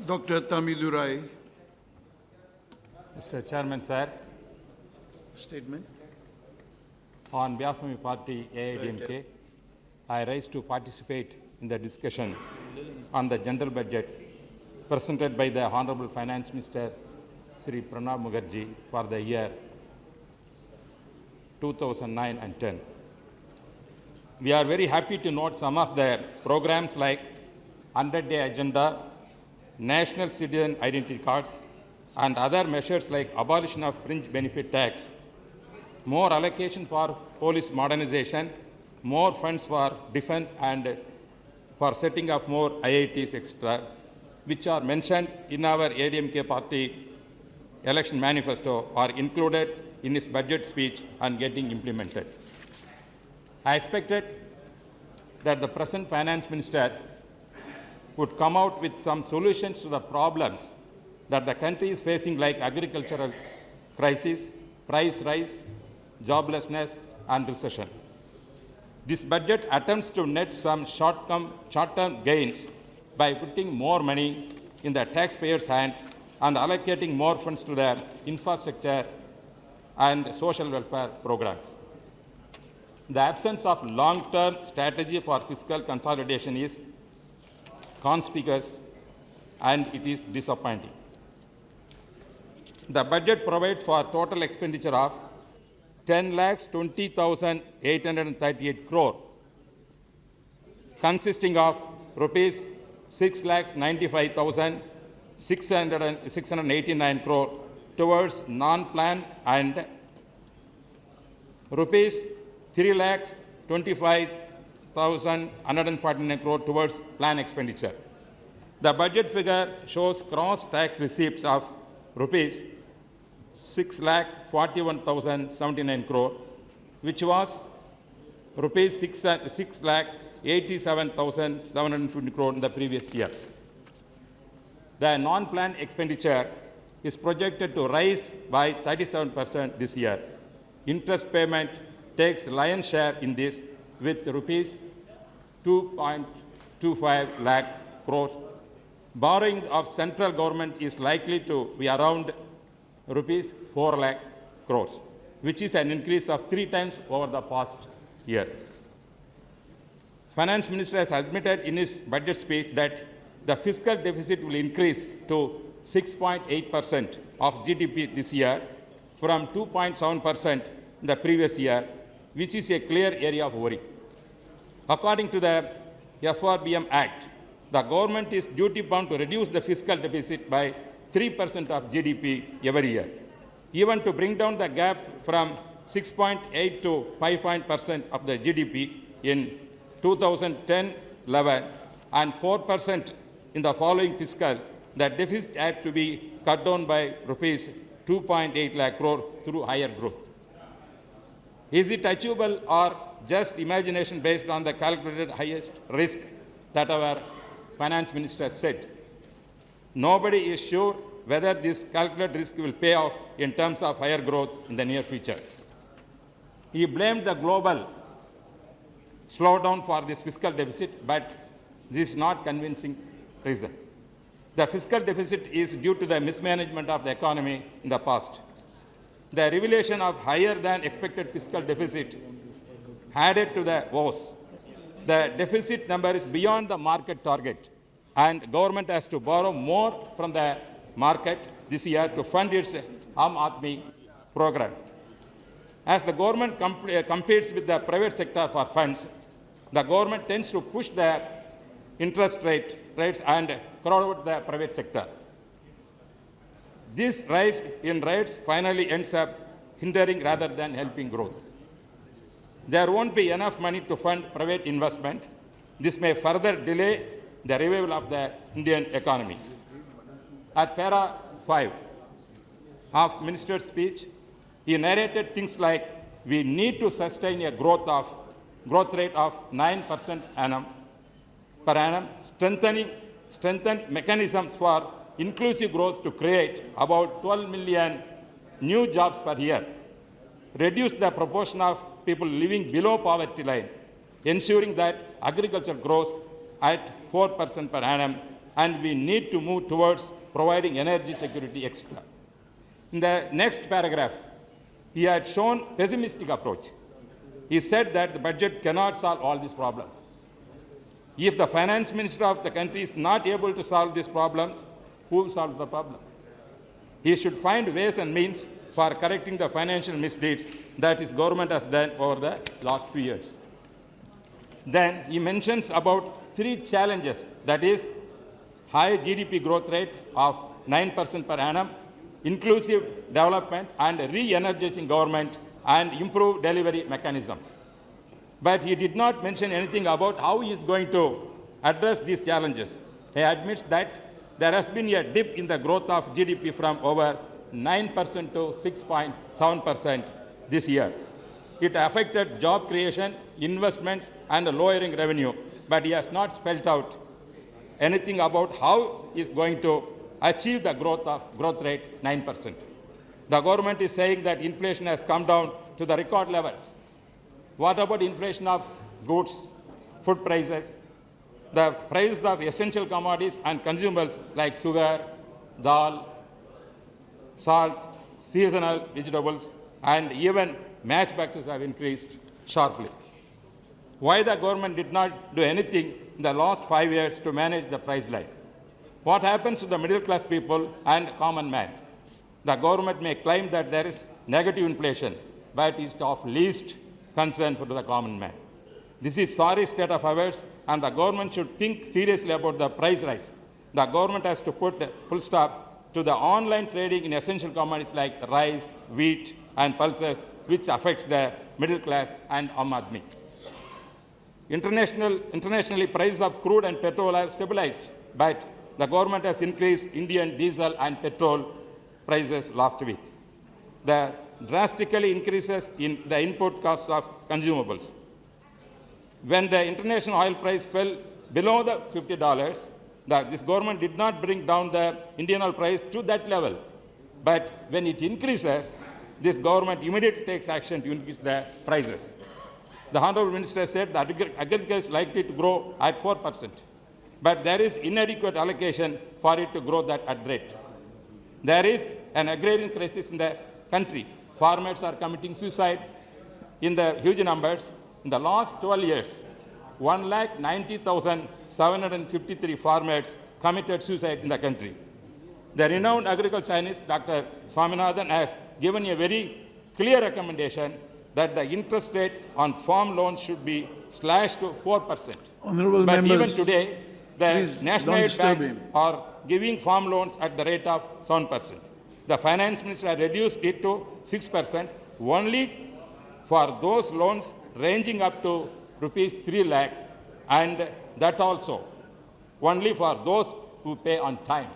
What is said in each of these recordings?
Dr. Thambidurai. Mr. Chairman, sir, Statement. on behalf of my party AIDMK, I rise to participate in the discussion on the general budget presented by the Honorable Finance Minister Sri Pranab Mukherjee for the year 2009 and 10. We are very happy to note some of the programs like 100-day agenda, national citizen identity cards, and other measures like abolition of fringe benefit tax, more allocation for police modernization, more funds for defense and for setting up more IITs, etc., which are mentioned in our ADMK party election manifesto, are included in its budget speech and getting implemented. I expected that the present finance minister would come out with some solutions to the problems that the country is facing, like agricultural crisis, price rise, joblessness, and recession. This budget attempts to net some short-term gains by putting more money in the taxpayers' hand and allocating more funds to their infrastructure and social welfare programs. The absence of long-term strategy for fiscal consolidation is conspicuous, and it is disappointing. The budget provides for a total expenditure of 10,20,838 crore, consisting of rupees 6,95,689 crore towards non-plan and rupees 3,25,149 crore towards plan expenditure. The budget figure shows gross tax receipts of rupees 6,41,079 crore, which was rupees 6,87,750 crore in the previous year. The non-planned expenditure is projected to rise by 37% this year. Interest payment takes lion's share in this with rupees 2.25 lakh crores. Borrowing of central government is likely to be around rupees 4 lakh crores, which is an increase of 3 times over the past year. Finance Minister has admitted in his budget speech that the fiscal deficit will increase to 6.8% of GDP this year from 2.7% in the previous year, which is a clear area of worry. According to the FRBM Act, the government is duty-bound to reduce the fiscal deficit by 3% of GDP every year. Even to bring down the gap from 6.8 to 5% of the GDP in 2010-11 and 4% in the following fiscal, the deficit had to be cut down by rupees 2.8 lakh crore through higher growth. Is it achievable or just imagination based on the calculated highest risk that our finance minister said? Nobody is sure whether this calculated risk will pay off in terms of higher growth in the near future. He blamed the global slowdown for this fiscal deficit, but this is not convincing reason. The fiscal deficit is due to the mismanagement of the economy in the past. The revelation of higher than expected fiscal deficit added to the woes. The deficit number is beyond the market target, and government has to borrow more from the market this year to fund its Aam Aadmi program. As the government competes with the private sector for funds, the government tends to push the interest rates and crowd out the private sector. This rise in rates finally ends up hindering rather than helping growth. There won't be enough money to fund private investment. This may further delay the revival of the Indian economy. At para 5 of Minister's speech, he narrated things like, we need to sustain a growth rate of 9% per annum, strengthen mechanisms for inclusive growth to create about 12 million new jobs per year, reduce the proportion of people living below poverty line, ensuring that agriculture grows at 4% per annum and we need to move towards providing energy security, etc. In the next paragraph, he had shown pessimistic approach. He said that the budget cannot solve all these problems. If the finance minister of the country is not able to solve these problems, who solves the problem? He should find ways and means for correcting the financial misdeeds that his government has done over the last few years. Then he mentions about 3 challenges, that is, high GDP growth rate of 9% per annum, inclusive development and re-energizing government, and improved delivery mechanisms. But he did not mention anything about how he is going to address these challenges. He admits that there has been a dip in the growth of GDP from over 9% to 6.7% this year. It affected job creation, investments, and lowering revenue, but he has not spelled out anything about how he is going to achieve the growth rate 9%. The government is saying that inflation has come down to the record levels. What about inflation of goods, food prices? The prices of essential commodities and consumables like sugar, dal, salt, seasonal vegetables, and even matchboxes have increased sharply. Why the government did not do anything in the last 5 years to manage the price line? What happens to the middle class people and common man? The government may claim that there is negative inflation, but it is of least concern for the common man. This is sorry state of affairs, and the government should think seriously about the price rise. The government has to put a full stop to the online trading in essential commodities like rice, wheat, and pulses, which affects the middle class and Aam Aadmi. Internationally, prices of crude and petrol have stabilized, but the government has increased Indian diesel and petrol prices last week. The drastically increases in the input costs of consumables. When the international oil price fell below the $50, this government did not bring down the Indian oil price to that level. But when it increases, this government immediately takes action to increase the prices. The Honorable Minister said that agriculture is likely to grow at 4%, but there is inadequate allocation for it to grow that at rate. There is an agrarian crisis in the country. Farmers are committing suicide in the huge numbers. In the last 12 years, 190,753 farmers committed suicide in the country. The renowned agriculture scientist, Dr. Swaminathan, has given a very clear recommendation that the interest rate on farm loans should be slashed to 4%. Honorable But members, even today, the please national don't aid disturb banks him. are giving farm loans at the rate of 7%. The finance minister has reduced it to 6%, only for those loans ranging up to rupees 3 lakhs, and that also only for those who pay on time.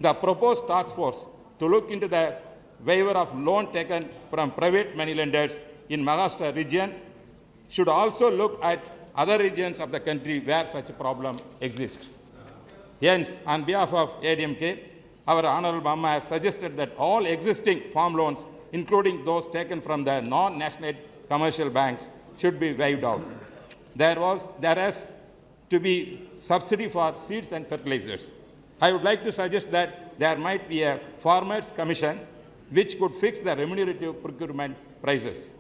The proposed task force to look into the waiver of loan taken from private moneylenders in Maharashtra region should also look at other regions of the country where such a problem exists. Hence, on behalf of ADMK, our Honorable Mama has suggested that all existing farm loans, including those taken from the non-national commercial banks, should be waived out. There has to be subsidy for seeds and fertilizers. I would like to suggest that there might be a farmers' commission which could fix the remunerative procurement prices.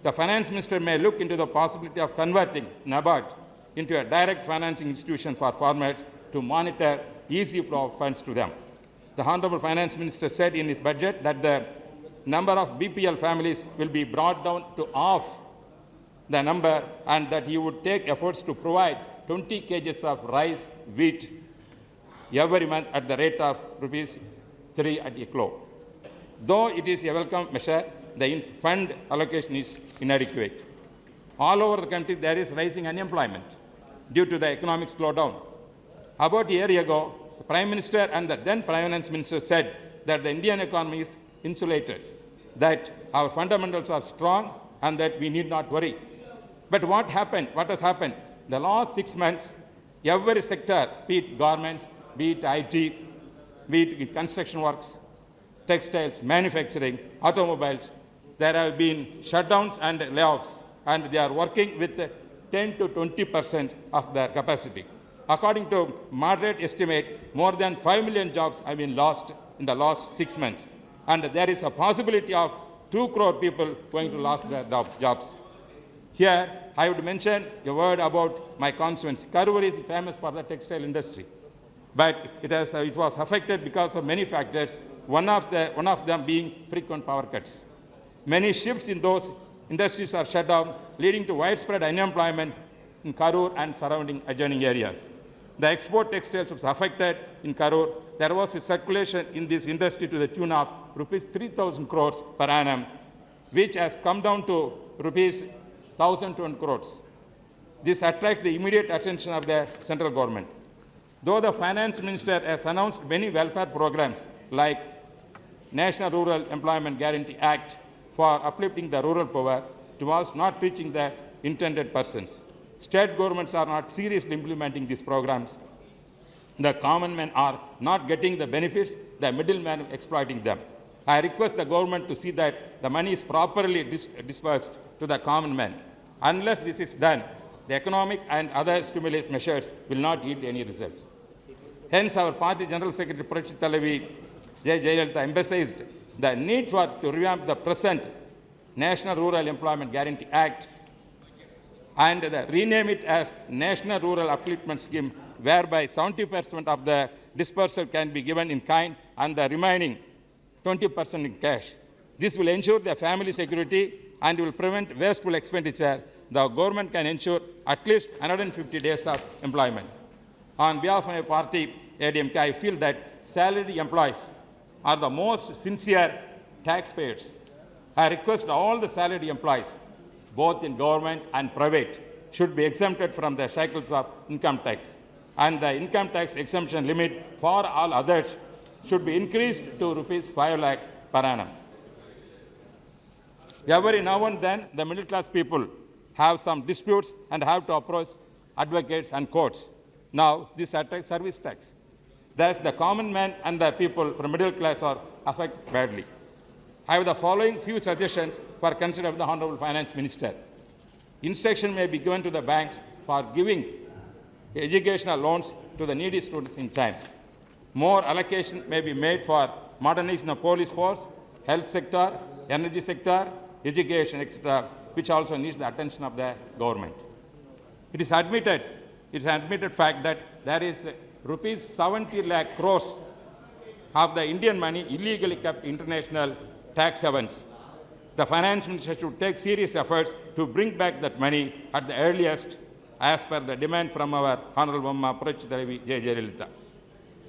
The finance minister may look into the possibility of converting NABARD into a direct financing institution for farmers to monitor easy flow of funds to them. The Honorable Finance Minister said in his budget that the number of BPL families will be brought down to half the number, and that he would take efforts to provide 20 kgs of rice, wheat every month at the rate of rupees 3 at a kilo. Though it is a welcome measure, the fund allocation is inadequate. All over the country, there is rising unemployment due to the economic slowdown. About a year ago, the Prime Minister and the then Finance Minister said that the Indian economy is insulated, that our fundamentals are strong, and that we need not worry. But what happened? What has happened? The last 6 months, every sector, be it garments, be it IT, be it construction works, textiles, manufacturing, automobiles, there have been shutdowns and layoffs, and they are working with 10 to 20% of their capacity. According to moderate estimate, more than 5 million jobs have been lost in the last 6 months. And there is a possibility of 2 crore people going to lose their jobs. Here, I would mention a word about my constituency. Karur is famous for the textile industry, but it was affected because of many factors, one of them being frequent power cuts. Many shifts in those industries are shut down, leading to widespread unemployment in Karur and surrounding adjoining areas. The export textiles was affected in Karur. There was a circulation in this industry to the tune of rupees 3,000 crores per annum, which has come down to rupees 1,020 crores. This attracts the immediate attention of the central government. Though the finance minister has announced many welfare programs like National Rural Employment Guarantee Act for uplifting the rural poor, it was not reaching the intended persons. State governments are not seriously implementing these programs. The common men are not getting the benefits, the middlemen exploiting them. I request the government to see that the money is properly dispersed to the common man. Unless this is done, the economic and other stimulus measures will not yield any results. Hence, our party General Secretary Parikshit Talavi J. Jayalalitha emphasized the need to revamp the present National Rural Employment Guarantee Act and rename it as National Rural Upliftment Scheme, whereby 70% of the dispersal can be given in kind and the remaining 20% in cash. This will ensure the family security and will prevent wasteful expenditure. The government can ensure at least 150 days of employment. On behalf of my party, ADMK, I feel that salaried employees are the most sincere taxpayers. I request all the salaried employees, both in government and private, should be exempted from the shackles of income tax. And the income tax exemption limit for all others should be increased to rupees 5 lakhs per annum. Every now and then, the middle class people have some disputes and have to approach advocates and courts. Now, this attracts service tax. Thus, the common man and the people from middle class are affected badly. I have the following few suggestions for consideration of the Honorable Finance Minister. Instruction may be given to the banks for giving educational loans to the needy students in time. More allocation may be made for modernizing the police force, health sector, energy sector, education, etc., which also needs the attention of the government. It is an admitted fact that there is rupees 70 lakh crores of the Indian money illegally kept international tax havens. The finance minister should take serious efforts to bring back that money at the earliest, as per the demand from our Honorable Mama Parikshit Talavi J. Jayalalitha.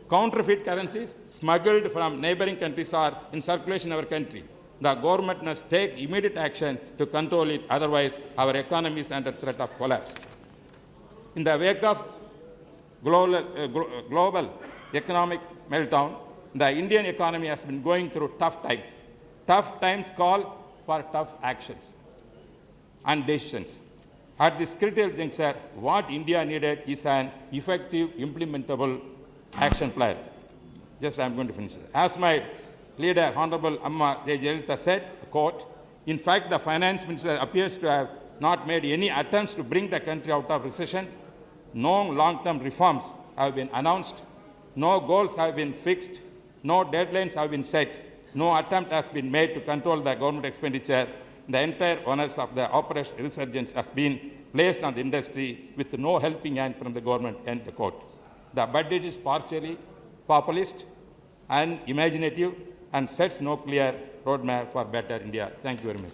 Counterfeit currencies smuggled from neighboring countries are in circulation in our country. The government must take immediate action to control it, otherwise our economy is under threat of collapse. In the wake of global economic meltdown, the Indian economy has been going through tough times. Tough times call for tough actions and decisions. At this critical juncture, what India needed is an effective, implementable action plan. I'm going to finish. As my leader, Honorable Amma J. Jayalalitha said, quote, in fact, the finance minister appears to have not made any attempts to bring the country out of recession. No long-term reforms have been announced. No goals have been fixed. No deadlines have been set. No attempt has been made to control the government expenditure. The entire onus of the operation resurgence has been placed on the industry with no helping hand from the government, end the quote. The budget is partially populist and imaginative and sets no clear roadmap for better India. Thank you very much.